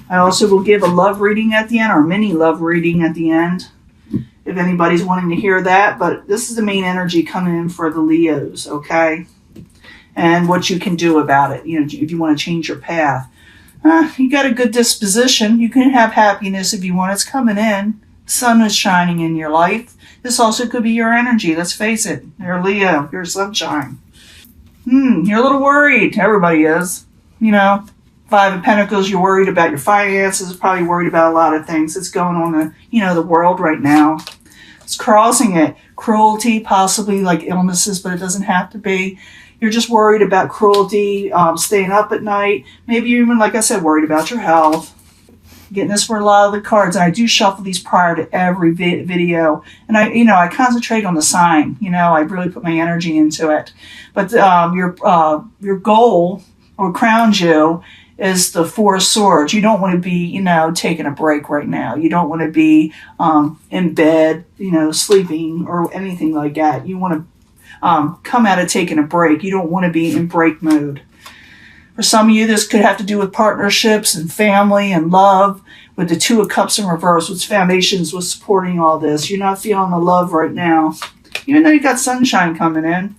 I also will give a love reading at the end, or a mini love reading at the end, if anybody's wanting to hear that. But this is the main energy coming in for the Leos, okay? And what you can do about it, you know, if you want to change your path. You got a good disposition. You can have happiness if you want. It's coming in. The sun is shining in your life. This also could be your energy. Let's face it. You're Leo. You're sunshine. You're a little worried. Everybody is. You know, Five of Pentacles, you're worried about your finances. Probably worried about a lot of things that's going on in, you know, the world right now. It's crossing it. Cruelty, possibly like illnesses, but it doesn't have to be. You're just worried about cruelty, staying up at night. Maybe you're even, like I said, worried about your health. Getting this for a lot of the cards. And I do shuffle these prior to every video. And I concentrate on the sign. You know, I really put my energy into it. But your goal, or crown jewel, is the Four of Swords. You don't want to be, you know, taking a break right now. You don't want to be in bed, you know, sleeping or anything like that. You want to come out of taking a break. You don't want to be in break mode. For some of you, this could have to do with partnerships and family and love, with the Two of Cups in reverse, which foundations was supporting all this. You're not feeling the love right now, even though you got sunshine coming in.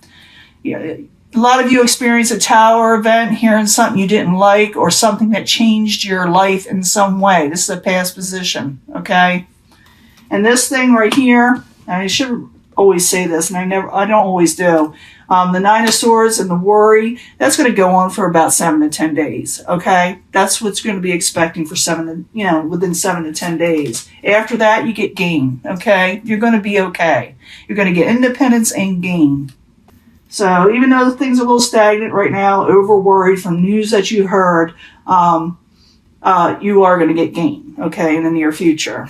Yeah, a lot of you experienced a tower event, hearing something you didn't like, or something that changed your life in some way. This is a past position, okay? And this thing right here, I should always say this, and I don't always do. The Nine of Swords and the worry, that's going to go on for about 7 to 10 days, okay? That's what's going to be expecting for within 7 to 10 days. After that, you get gain, okay? You're going to be okay. You're going to get independence and gain. So even though things are a little stagnant right now, over worried from news that you heard, you are going to get gain, okay, in the near future.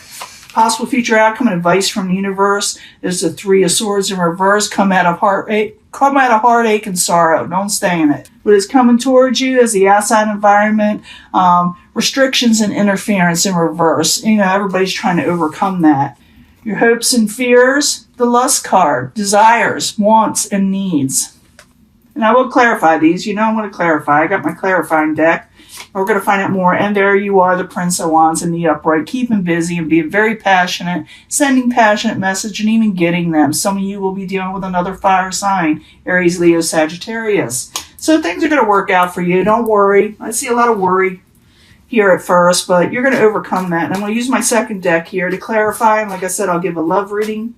Possible future outcome and advice from the universe is the Three of Swords in reverse. Come out of heartache and sorrow. Don't stay in it. What is coming towards you is the outside environment, restrictions and interference in reverse. You know, everybody's trying to overcome that. Your hopes and fears, the Lust card, desires, wants, and needs. And I will clarify these. You know I'm going to clarify. I got my clarifying deck. We're going to find out more. And there you are, the Prince of Wands in the upright, keeping busy and being very passionate, sending passionate message and even getting them. Some of you will be dealing with another fire sign, Aries, Leo, Sagittarius. So things are going to work out for you. Don't worry. I see a lot of worry here at first, but you're going to overcome that. And I'm going to use my second deck here to clarify. And like I said, I'll give a love reading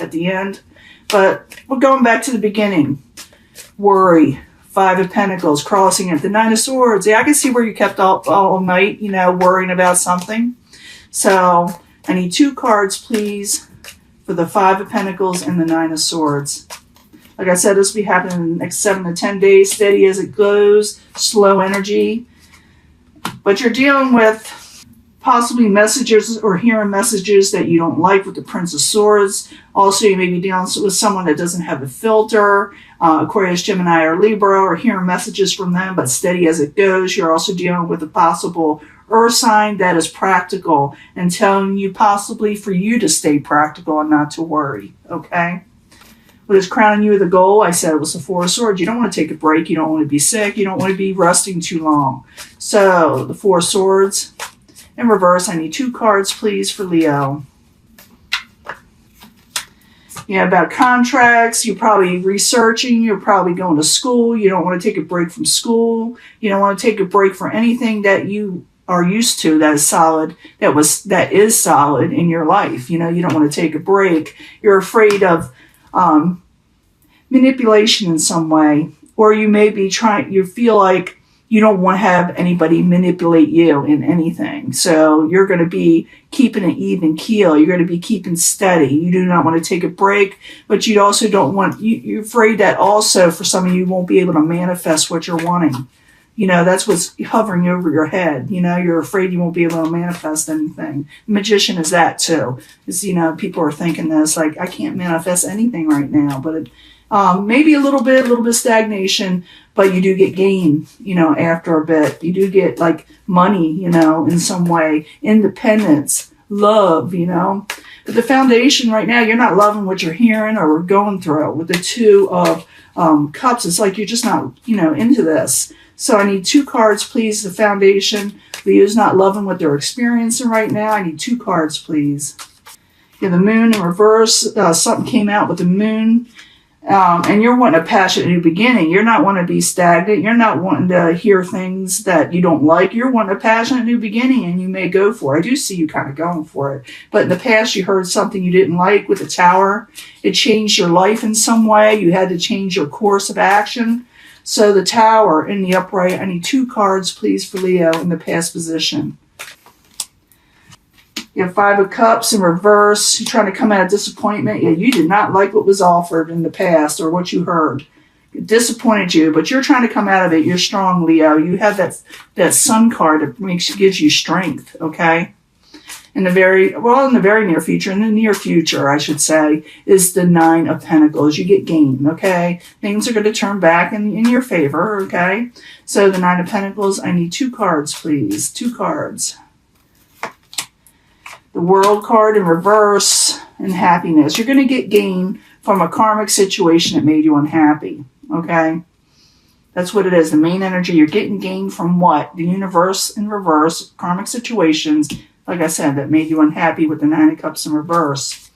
at the end. But we're going back to the beginning. Worry. Five of Pentacles, crossing it. The Nine of Swords. Yeah, I can see where you kept up all night, you know, worrying about something. So I need 2 cards, please, for the Five of Pentacles and the Nine of Swords. Like I said, this will be happening in the next 7 to 10 days, steady as it goes, slow energy. But you're dealing with possibly messages or hearing messages that you don't like with the Prince of Swords. Also, you may be dealing with someone that doesn't have a filter, Aquarius, Gemini, or Libra, or hearing messages from them, but steady as it goes. You're also dealing with a possible Earth sign that is practical and telling you possibly for you to stay practical and not to worry, okay? What is crowning you with a goal? I said it was the Four of Swords. You don't want to take a break. You don't want to be sick. You don't want to be resting too long. So, the Four of Swords. In reverse, I need 2 cards, please, for Leo. Yeah, about contracts. You're probably researching. You're probably going to school. You don't want to take a break from school. You don't want to take a break for anything that you are used to that is solid, that is solid in your life. You know, you don't want to take a break. You're afraid of manipulation in some way. Or you may be you feel like you don't want to have anybody manipulate you in anything. So you're going to be keeping an even keel. You're going to be keeping steady. You do not want to take a break, but you also don't want, you're afraid that also for some of you won't be able to manifest what you're wanting. You know, that's what's hovering over your head. You know, you're afraid you won't be able to manifest anything. The Magician is that too. It's, you know, people are thinking this, like, I can't manifest anything right now, but maybe a little bit stagnation, but you do get gain, you know, after a bit. You do get like money, you know, in some way, independence, love, you know. But the foundation right now, you're not loving what you're hearing or going through. With the Two of Cups, it's like you're just not, you know, into this. So I need 2 cards, please, the foundation Leo's not loving what they're experiencing right now. I need 2 cards, please. You have the moon in reverse. Something came out with the moon. And you're wanting a passionate new beginning. You're not wanting to be stagnant. You're not wanting to hear things that you don't like. You're wanting a passionate new beginning, and you may go for it. I do see you kind of going for it. But in the past, you heard something you didn't like with the Tower. It changed your life in some way. You had to change your course of action. So the Tower in the upright, I need 2 cards, please, for Leo in the past position. You have 5 of Cups in reverse. You're trying to come out of disappointment. Yeah, you did not like what was offered in the past or what you heard. It disappointed you, but you're trying to come out of it. You're strong, Leo. You have that Sun card that gives you strength, okay? In the very near future, in the near future, I should say, is the 9 of Pentacles. You get gain, okay? Things are going to turn back in your favor, okay? So the 9 of Pentacles, I need 2 cards, please. 2 cards. The World card in reverse and happiness. You're going to get gain from a karmic situation that made you unhappy. Okay? That's what it is. The main energy. You're getting gain from what? The universe in reverse. Karmic situations, like I said, that made you unhappy with the 9 of Cups in reverse.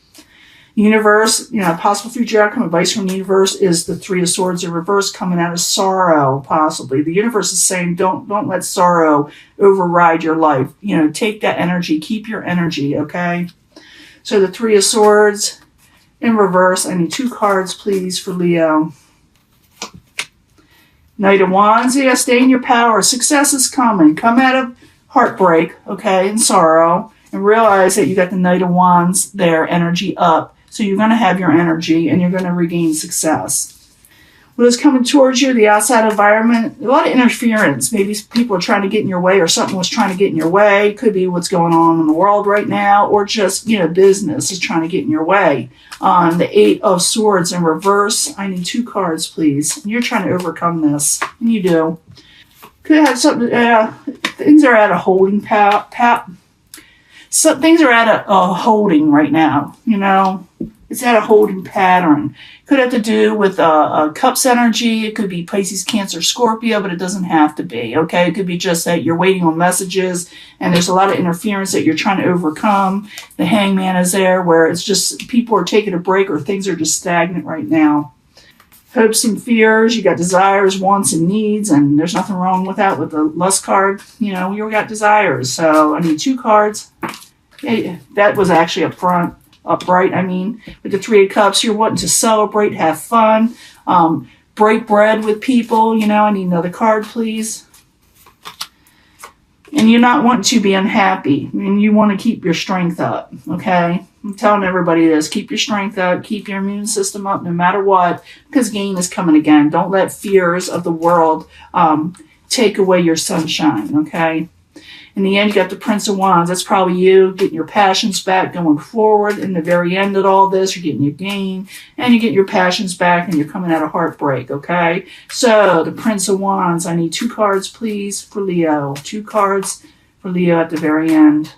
Universe, possible future outcome advice from the universe is the 3 of Swords in reverse coming out of sorrow, possibly. The universe is saying don't let sorrow override your life. Take that energy, keep your energy, okay? So the 3 of Swords in reverse. I need 2 cards, please, for Leo. Knight of Wands, yeah, stay in your power. Success is coming. Come out of heartbreak, okay, and sorrow, and realize that you got the Knight of Wands there, energy up. So you're going to have your energy and you're going to regain success. What is coming towards you, the outside environment, a lot of interference. Maybe people are trying to get in your way or something was trying to get in your way. Could be what's going on in the world right now or just, business is trying to get in your way. The 8 of Swords in reverse. I need 2 cards, please. You're trying to overcome this. And you do. Could have something, things are at a holding So things are at a holding right now, It's at a holding pattern. Could have to do with Cups energy. It could be Pisces, Cancer, Scorpio, but it doesn't have to be, okay? It could be just that you're waiting on messages and there's a lot of interference that you're trying to overcome. The Hangman is there where it's just people are taking a break or things are just stagnant right now. Hopes and fears, you got desires, wants, and needs, and there's nothing wrong with that with the Lust card. You got desires. So I need 2 cards. Yeah, that was actually upright. With the 3 of Cups, you're wanting to celebrate, have fun, break bread with people. I need another card, please. And you're not wanting to be unhappy. You want to keep your strength up, okay? I'm telling everybody this. Keep your strength up. Keep your immune system up no matter what, because gain is coming again. Don't let fears of the world take away your sunshine, okay? In the end, you got the Prince of Wands. That's probably you getting your passions back, going forward. In the very end of all this, you're getting your gain, and you get your passions back, and you're coming out of heartbreak, okay? So, the Prince of Wands, I need 2 cards, please, for Leo. 2 cards for Leo at the very end.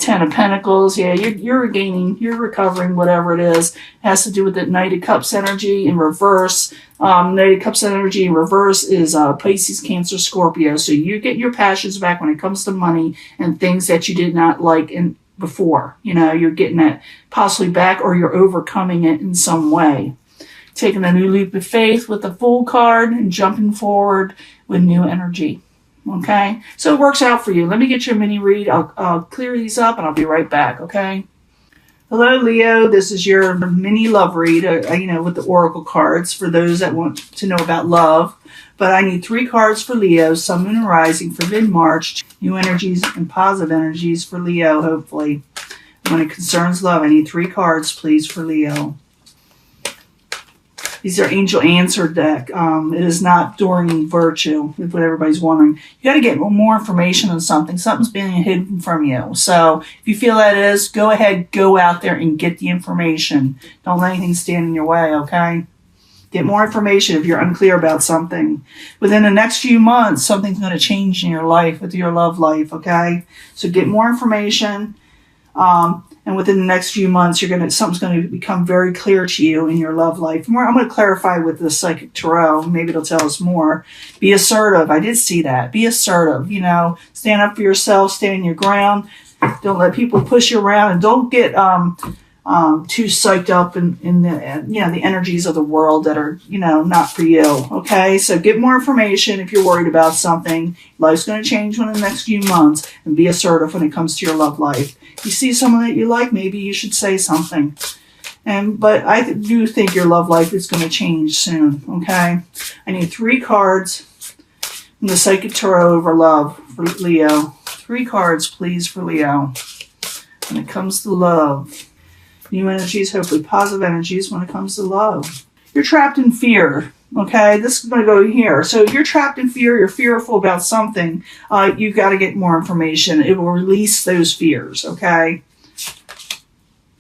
10 of Pentacles, yeah, you're regaining, you're recovering, whatever it is. It has to do with the Knight of Cups energy in reverse. Knight of Cups energy in reverse is Pisces, Cancer, Scorpio. So you get your passions back when it comes to money and things that you did not like before. You're getting it possibly back or you're overcoming it in some way. Taking a new leap of faith with the Fool card and jumping forward with new energy. Okay, so it works out for you. Let me get you a mini read. I'll clear these up and I'll be right back, okay? Hello, Leo. This is your mini love read, with the Oracle cards for those that want to know about love. But I need 3 cards for Leo, Sun, Moon, and Rising for mid-March. New energies and positive energies for Leo, hopefully. When it concerns love, I need 3 cards, please, for Leo. These are Angel Answer deck. It is not Doreen Virtue, if what everybody's wondering. You got to get more information on something. Something's being hidden from you. So if you feel that is, go ahead, go out there and get the information. Don't let anything stand in your way, okay? Get more information if you're unclear about something. Within the next few months, something's going to change in your life, with your love life, okay? So get more information. And within the next few months, something's going to become very clear to you in your love life. I'm going to clarify with the Psychic Tarot. Maybe it'll tell us more. Be assertive. I did see that. Be assertive. Stand up for yourself. Stand your ground. Don't let people push you around, and don't get too psyched up in the energies of the world that are not for you. Okay, so get more information if you're worried about something. Life's going to change within the next few months, and be assertive when it comes to your love life. You see someone that you like, maybe you should say something. But I do think your love life is going to change soon. Okay, I need 3 cards from the Psychic Tarot over love for Leo. 3 cards, please, for Leo. When it comes to love. New energies, hopefully positive energies when it comes to love. You're trapped in fear. Okay, this is going to go here. So if you're trapped in fear, you're fearful about something, you've got to get more information. It will release those fears, okay?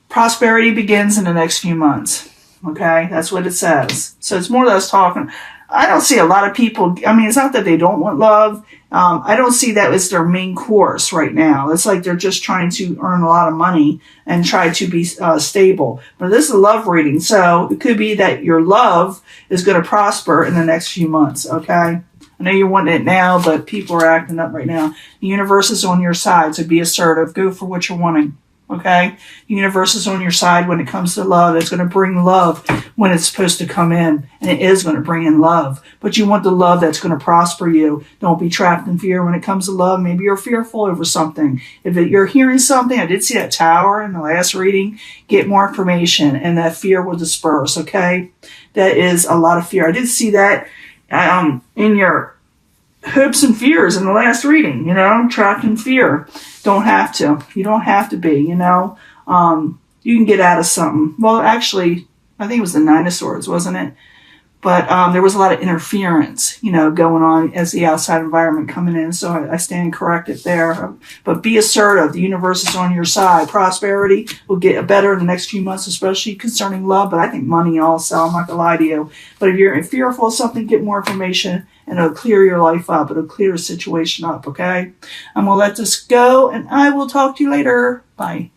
Prosperity begins in the next few months, okay? That's what it says. So it's more or less talking. I don't see a lot of people, it's not that they don't want love. I don't see that as their main course right now. It's like they're just trying to earn a lot of money and try to be stable. But this is a love reading, so it could be that your love is going to prosper in the next few months, okay? I know you're wanting it now, but people are acting up right now. The universe is on your side, so be assertive. Go for what you're wanting. Okay? The universe is on your side when it comes to love. It's going to bring love when it's supposed to come in. And it is going to bring in love. But you want the love that's going to prosper you. Don't be trapped in fear when it comes to love. Maybe you're fearful over something. If you're hearing something, I did see that tower in the last reading. Get more information and that fear will disperse. Okay? That is a lot of fear. I did see that in your hopes and fears in the last reading, trapped in fear. Don't have to. You don't have to be, you can get out of something. Well, actually, I think it was the 9 of Swords, wasn't it? But there was a lot of interference, going on as the outside environment coming in. So I stand corrected there. But be assertive. The universe is on your side. Prosperity will get better in the next few months, especially concerning love. But I think money also. I'm not going to lie to you. But if you're fearful of something, get more information. And it'll clear your life up. It'll clear the situation up, okay? I'm going to let this go, and I will talk to you later. Bye.